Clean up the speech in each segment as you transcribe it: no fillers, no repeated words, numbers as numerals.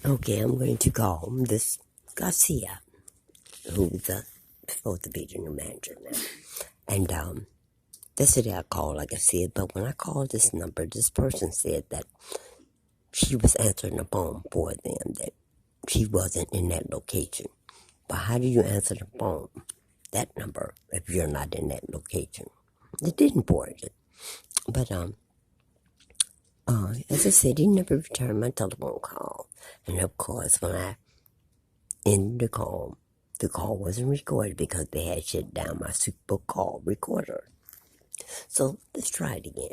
Okay, I'm going to call this Garcia, who's supposed to be the new manager now. And yesterday I called, like I said, but when I called this number, this person said that she was answering the phone for them, that she wasn't in that location. But how do you answer the phone, that number, if you're not in that location? It didn't forward it. But as I said, he never returned my telephone call. And of course, when I ended the call wasn't recorded because they had shut down my super call recorder. So let's try it again.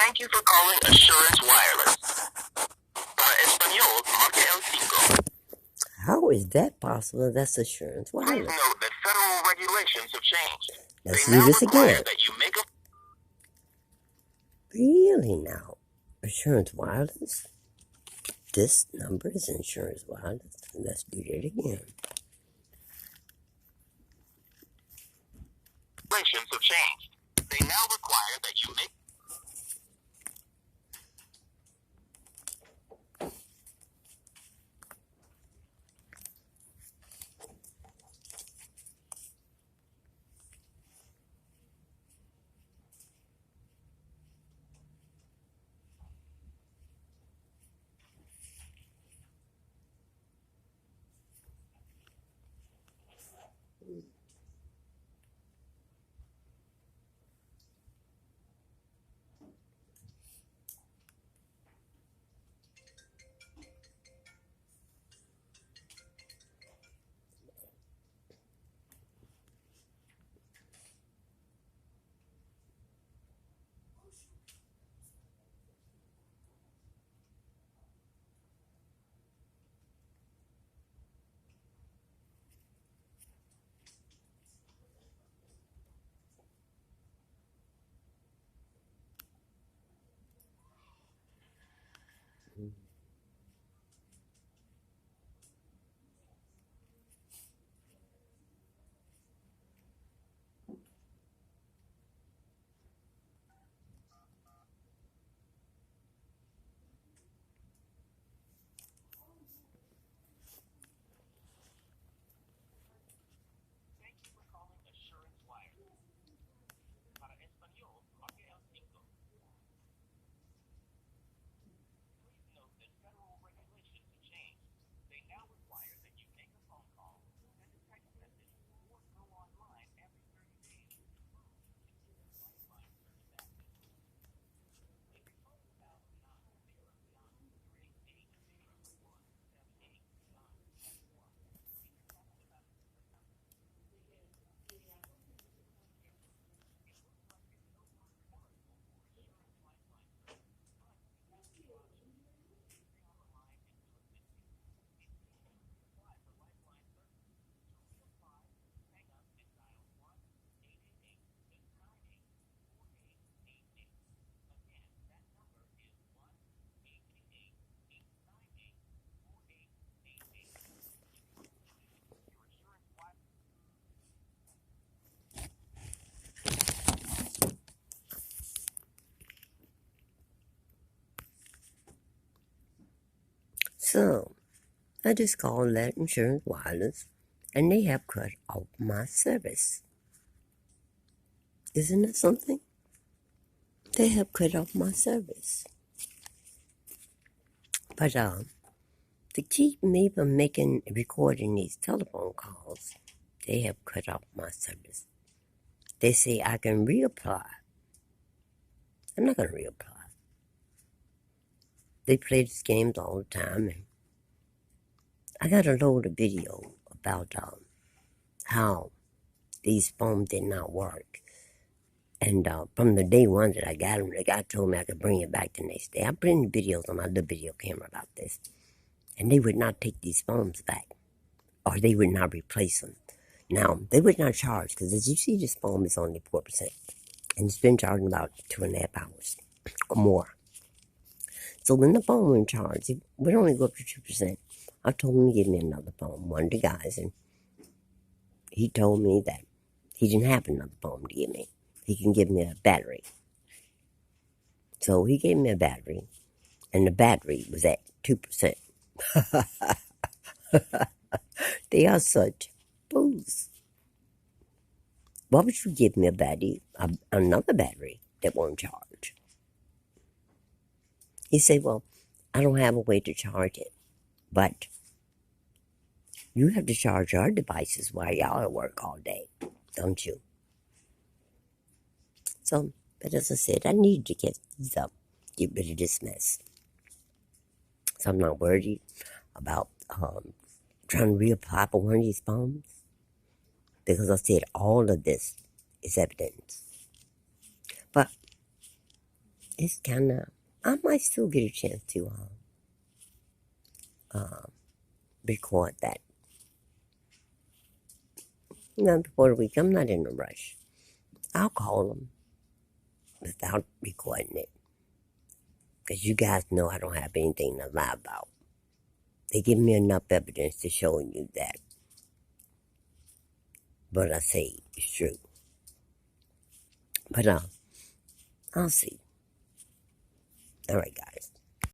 Thank you for calling Assurance Wireless. Para español, marque el 5. How is that possible? That's Assurance Please Wireless. note that federal regulations have changed. Let's They do now this require again. that you make a Really now? Assurance Wireless? This number is Insurance Wireless. Let's do that again. regulations have changed. They now require that you make So, I just called that Insurance Wireless, and they have cut off my service. Isn't that something? They have cut off my service. But to keep me from recording these telephone calls, they have cut off my service. They say I can reapply. I'm not going to reapply. They play these games all the time, and I got a load of video about how these phones did not work. And from the day one that I got them, the guy told me I could bring it back the next day. I put in videos on my little video camera about this, and they would not take these phones back. or they would not replace them. Now, they would not charge, because as you see, this foam is only 4%, and it's been charging about 2.5 hours or more. So when the foam went charged, it would only go up to 2%. I told him to give me another foam, one of the guys, and he told me that he didn't have another foam to give me. He can give me a battery. So he gave me a battery, and the battery was at 2%. They are such fools. Why would you give me a battery, another battery that won't charge? He said, well, I don't have a way to charge it, but you have to charge your devices while y'all at work all day, don't you? So, but as I said, I need to get these up, get rid of this mess. So I'm not worried about trying to reapply for one of these phones, because I said all of this is evidence. But it's kind of, I might still get a chance to record that. Before the week, I'm not in a rush. I'll call them without recording it, because you guys know I don't have anything to lie about. They give me enough evidence to show you that what I say is true. But I'll see. All right, guys.